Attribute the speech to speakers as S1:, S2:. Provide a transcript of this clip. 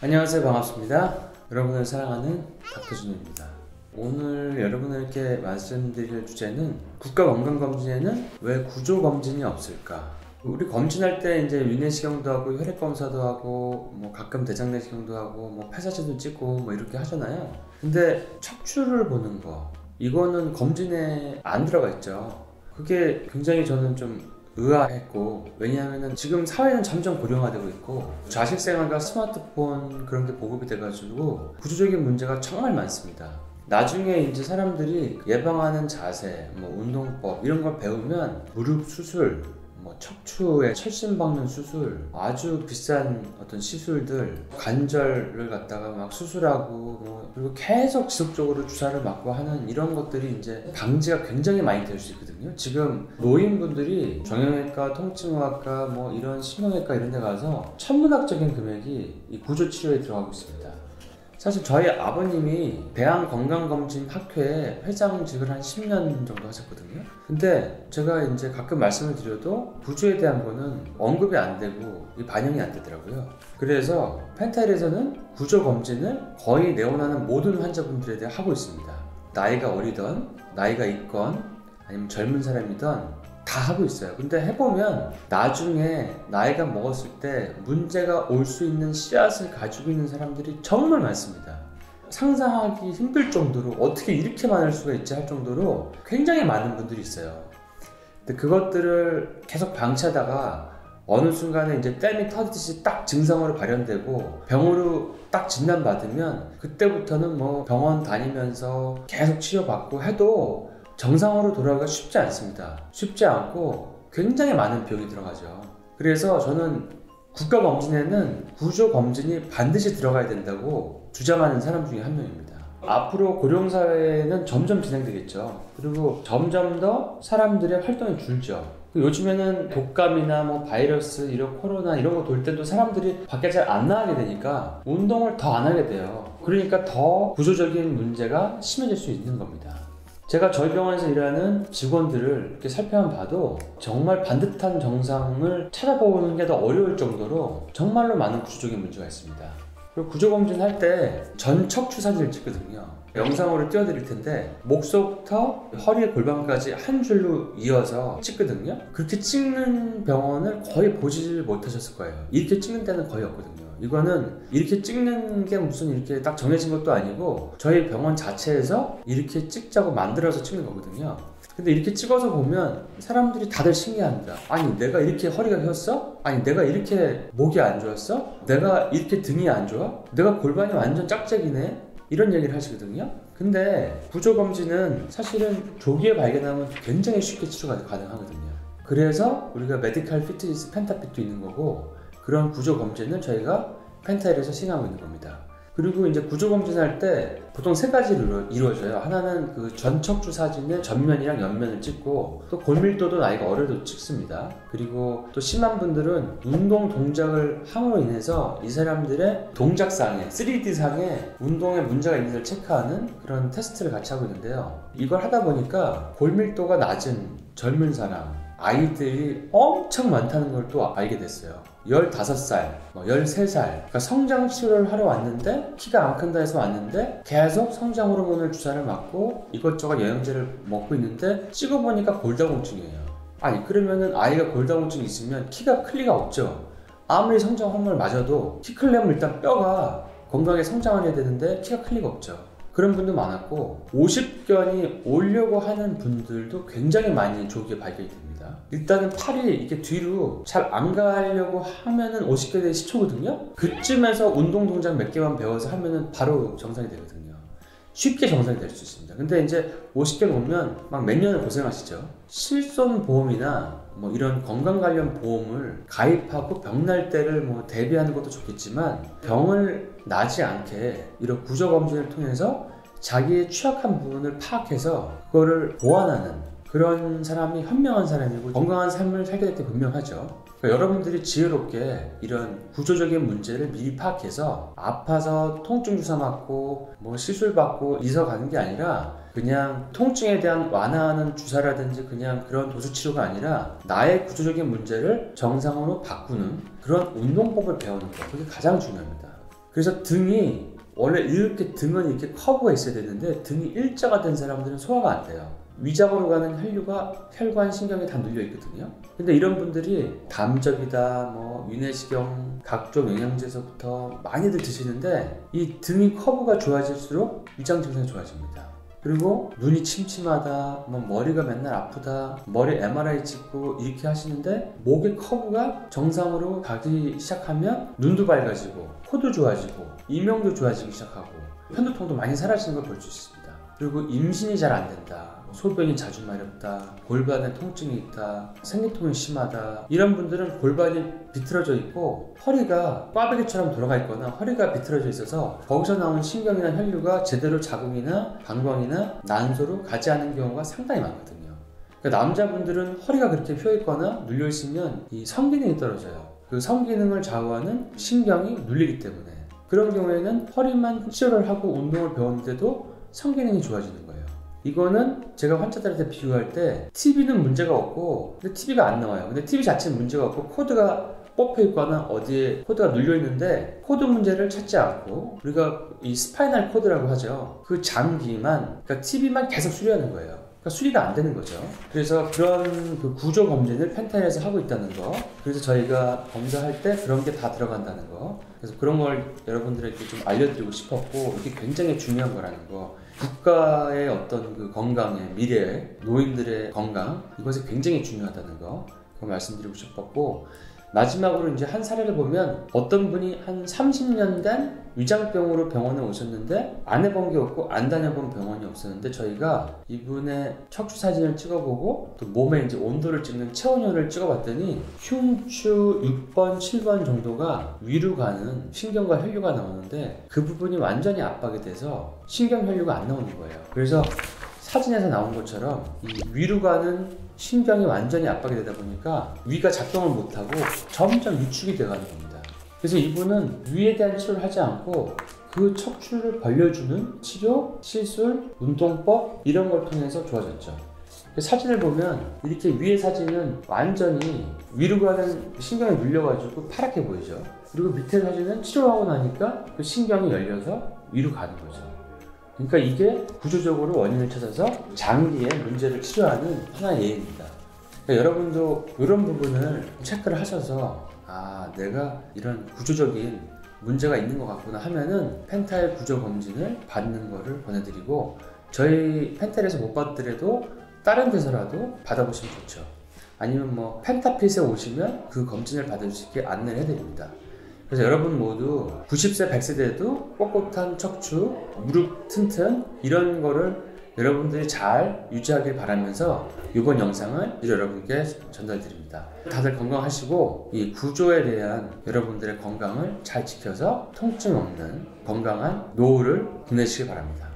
S1: 안녕하세요. 반갑습니다. 여러분을 사랑하는 닥터준입니다. 오늘 여러분에게 말씀드릴 주제는 국가건강검진에는 왜 구조검진이 없을까? 우리 검진할 때 이제 위내시경도 하고 혈액검사도 하고 가끔 대장내시경도 하고 폐사진도 찍고 이렇게 하잖아요. 근데 척추를 보는 거 이거는 검진에 안 들어가 있죠. 그게 굉장히 저는 좀 의아했고, 왜냐하면 지금 사회는 점점 고령화되고 있고 자식생활과 스마트폰 그런 게 보급이 돼가지고 구조적인 문제가 정말 많습니다. 나중에 이제 사람들이 예방하는 자세, 운동법 이런 걸 배우면 무릎 수술, 척추에 철심 박는 수술, 아주 비싼 어떤 시술들, 관절을 갖다가 막 수술하고 그리고 계속 지속적으로 주사를 맞고 하는 이런 것들이 이제 방지가 굉장히 많이 될 수 있거든요. 지금 노인분들이 정형외과, 통증의학과, 이런 신경외과 이런 데 가서 천문학적인 금액이 이 구조치료에 들어가고 있습니다. 사실 저희 아버님이 대한건강검진학회에 회장직을 한 10년 정도 하셨거든요. 근데 제가 이제 가끔 말씀을 드려도 구조에 대한 거는 언급이 안 되고 반영이 안 되더라고요. 그래서 펜타일에서는 구조검진을 거의 내원하는 모든 환자분들에 대해 하고 있습니다. 나이가 어리던, 나이가 있건, 아니면 젊은 사람이던 다 하고 있어요. 근데 해보면 나중에 나이가 먹었을 때 문제가 올 수 있는 씨앗을 가지고 있는 사람들이 정말 많습니다. 상상하기 힘들 정도로 어떻게 이렇게 많을 수가 있지 할 정도로 굉장히 많은 분들이 있어요. 근데 그것들을 계속 방치하다가 어느 순간에 이제 댐이 터지듯이 딱 증상으로 발현되고 병으로 딱 진단받으면 그때부터는 병원 다니면서 계속 치료받고 해도 정상으로 돌아가기가 쉽지 않습니다. 쉽지 않고 굉장히 많은 비용이 들어가죠. 그래서 저는 국가검진에는 구조검진이 반드시 들어가야 된다고 주장하는 사람 중에 한 명입니다. 앞으로 고령사회는 점점 진행되겠죠. 그리고 점점 더 사람들의 활동이 줄죠. 요즘에는 독감이나 바이러스, 이런 코로나 이런 거 돌 때도 사람들이 밖에 잘 안 나가게 되니까 운동을 더 안 하게 돼요. 그러니까 더 구조적인 문제가 심해질 수 있는 겁니다. 제가 저희 병원에서 일하는 직원들을 이렇게 살펴만 봐도 정말 반듯한 정상을 찾아보는 게 더 어려울 정도로 정말로 많은 구조적인 문제가 있습니다. 그리고 구조검진 할 때 전 척추 사진을 찍거든요. 영상으로 띄워드릴 텐데 목서부터 허리 골반까지 한 줄로 이어서 찍거든요. 그렇게 찍는 병원을 거의 보지 못하셨을 거예요. 이렇게 찍는 데는 거의 없거든요. 이거는 이렇게 찍는 게 무슨 이렇게 딱 정해진 것도 아니고 저희 병원 자체에서 이렇게 찍자고 만들어서 찍는 거거든요. 근데 이렇게 찍어서 보면 사람들이 다들 신기합니다. 아니 내가 이렇게 허리가 휘었어? 아니 내가 이렇게 목이 안 좋았어? 내가 이렇게 등이 안 좋아? 내가 골반이 완전 짝짝이네? 이런 얘기를 하시거든요. 근데 구조검진은 사실은 조기에 발견하면 굉장히 쉽게 치료가 가능하거든요. 그래서 우리가 메디컬 피트니스 펜타핏도 있는 거고, 그런 구조검진을 저희가 펜타일에서 시행하고 있는 겁니다. 그리고 이제 구조검진할 때 보통 세 가지로 이루어져요. 하나는 그 전척추 사진의 전면이랑 옆면을 찍고, 또 골밀도도 나이가 어려도 찍습니다. 그리고 또 심한 분들은 운동 동작을 함으로 인해서 이 사람들의 동작상에 3D상에 운동에 문제가 있는지를 체크하는 그런 테스트를 같이 하고 있는데요. 이걸 하다 보니까 골밀도가 낮은 젊은 사람, 아이들이 엄청 많다는 걸 또 알게 됐어요. 15살, 13살, 그러니까 성장 치료를 하러 왔는데 키가 안 큰다 해서 왔는데 계속 성장 호르몬을 주사를 맞고 이것저것 영양제를 먹고 있는데 찍어보니까 골다공증이에요. 아니 그러면은 아이가 골다공증이 있으면 키가 클 리가 없죠. 아무리 성장 호르몬을 맞아도 키 크려면 일단 뼈가 건강하게 성장해야 되는데 키가 클 리가 없죠. 그런 분도 많았고 50견이 오려고 하는 분들도 굉장히 많이 조기에 발견이 됩니다. 일단은 팔이 이렇게 뒤로 잘 안 가려고 하면은 50견에 10초거든요. 그쯤에서 운동 동작 몇 개만 배워서 하면은 바로 정상이 되거든요. 쉽게 정상이 될 수 있습니다. 근데 이제 50견 오면 막 몇 년을 고생하시죠. 실손보험이나 이런 건강 관련 보험을 가입하고 병날 때를 대비하는 것도 좋겠지만, 병을 나지 않게 이런 구조검진을 통해서 자기의 취약한 부분을 파악해서 그거를 보완하는 그런 사람이 현명한 사람이고 건강한 삶을 살게 될 때 분명하죠. 그러니까 여러분들이 지혜롭게 이런 구조적인 문제를 미리 파악해서 아파서 통증 주사 맞고 시술 받고 이서 가는 게 아니라, 그냥 통증에 대한 완화하는 주사라든지 그냥 그런 도수 치료가 아니라 나의 구조적인 문제를 정상으로 바꾸는 그런 운동법을 배우는 것, 그게 가장 중요합니다. 그래서 등이 원래 이렇게 등은 이렇게 커브가 있어야 되는데 등이 일자가 된 사람들은 소화가 안 돼요. 위장으로 가는 혈류가 혈관 신경에 다 눌려 있거든요. 근데 이런 분들이 담적이다, 위내시경, 각종 영양제에서부터 많이들 드시는데 이 등이 커브가 좋아질수록 위장 증상이 좋아집니다. 그리고 눈이 침침하다, 머리가 맨날 아프다, 머리 MRI 찍고 이렇게 하시는데 목의 커브가 정상으로 가기 시작하면 눈도 밝아지고 코도 좋아지고 이명도 좋아지기 시작하고 편두통도 많이 사라지는 걸 볼 수 있습니다. 그리고 임신이 잘 안 된다, 소변이 자주 마렵다, 골반에 통증이 있다, 생리통이 심하다, 이런 분들은 골반이 비틀어져 있고 허리가 꽈배기처럼 돌아가 있거나 허리가 비틀어져 있어서 거기서 나오는 신경이나 혈류가 제대로 자궁이나 방광이나 난소로 가지 않은 경우가 상당히 많거든요. 그러니까 남자분들은 허리가 그렇게 휘어있거나 눌려있으면 이 성기능이 떨어져요. 그 성기능을 좌우하는 신경이 눌리기 때문에 그런 경우에는 허리만 치료를 하고 운동을 배웠는데도 성기능이 좋아지는 거예요. 이거는 제가 환자들한테 비유할 때 TV는 문제가 없고 근데 TV가 안 나와요. 근데 TV 자체는 문제가 없고 코드가 뽑혀 있거나 어디에 코드가 눌려 있는데 코드 문제를 찾지 않고 우리가 이 스파이널 코드라고 하죠. 그 장기만, 그러니까 TV만 계속 수리하는 거예요. 그러니까 수리가 안 되는 거죠. 그래서 그런 그 구조 검진을 펜타일에서 하고 있다는 거, 그래서 저희가 검사할 때 그런 게 다 들어간다는 거, 그래서 그런 걸 여러분들에게 좀 알려드리고 싶었고, 이게 굉장히 중요한 거라는 거, 국가의 어떤 그 건강의 미래, 노인들의 건강, 이것이 굉장히 중요하다는 거, 그거 말씀드리고 싶었고, 마지막으로 이제 한 사례를 보면 어떤 분이 한 30년간 위장병으로 병원에 오셨는데 안 해본 게 없고 안 다녀본 병원이 없었는데 저희가 이분의 척추 사진을 찍어보고 또 몸에 이제 온도를 찍는 체온열을 찍어봤더니 흉추 6번, 7번 정도가 위로 가는 신경과 혈류가 나오는데 그 부분이 완전히 압박이 돼서 신경 혈류가 안 나오는 거예요. 그래서 사진에서 나온 것처럼 이 위로 가는 신경이 완전히 압박이 되다 보니까 위가 작동을 못하고 점점 위축이 돼가는 겁니다. 그래서 이분은 위에 대한 치료를 하지 않고 그 척추를 벌려주는 치료, 시술, 운동법 이런 걸 통해서 좋아졌죠. 사진을 보면 이렇게 위의 사진은 완전히 위로 가는 신경이 눌려가지고 파랗게 보이죠. 그리고 밑에 사진은 치료하고 나니까 그 신경이 열려서 위로 가는 거죠. 그러니까 이게 구조적으로 원인을 찾아서 장기의 문제를 치료하는 하나의 예입니다. 그러니까 여러분도 이런 부분을 체크를 하셔서 내가 이런 구조적인 문제가 있는 것 같구나 하면은 펜타일 구조 검진을 받는 거를 권해드리고, 저희 펜타일에서 못 받더라도 다른 데서라도 받아보시면 좋죠. 아니면 펜타핏에 오시면 그 검진을 받을 수 있게 안내를 해드립니다. 그래서 여러분 모두 90세, 100세 돼도 꼿꼿한 척추, 무릎 튼튼 이런 거를 여러분들이 잘 유지하길 바라면서 이번 영상을 여러분께 전달드립니다. 다들 건강하시고 이 구조에 대한 여러분들의 건강을 잘 지켜서 통증 없는 건강한 노후를 보내시길 바랍니다.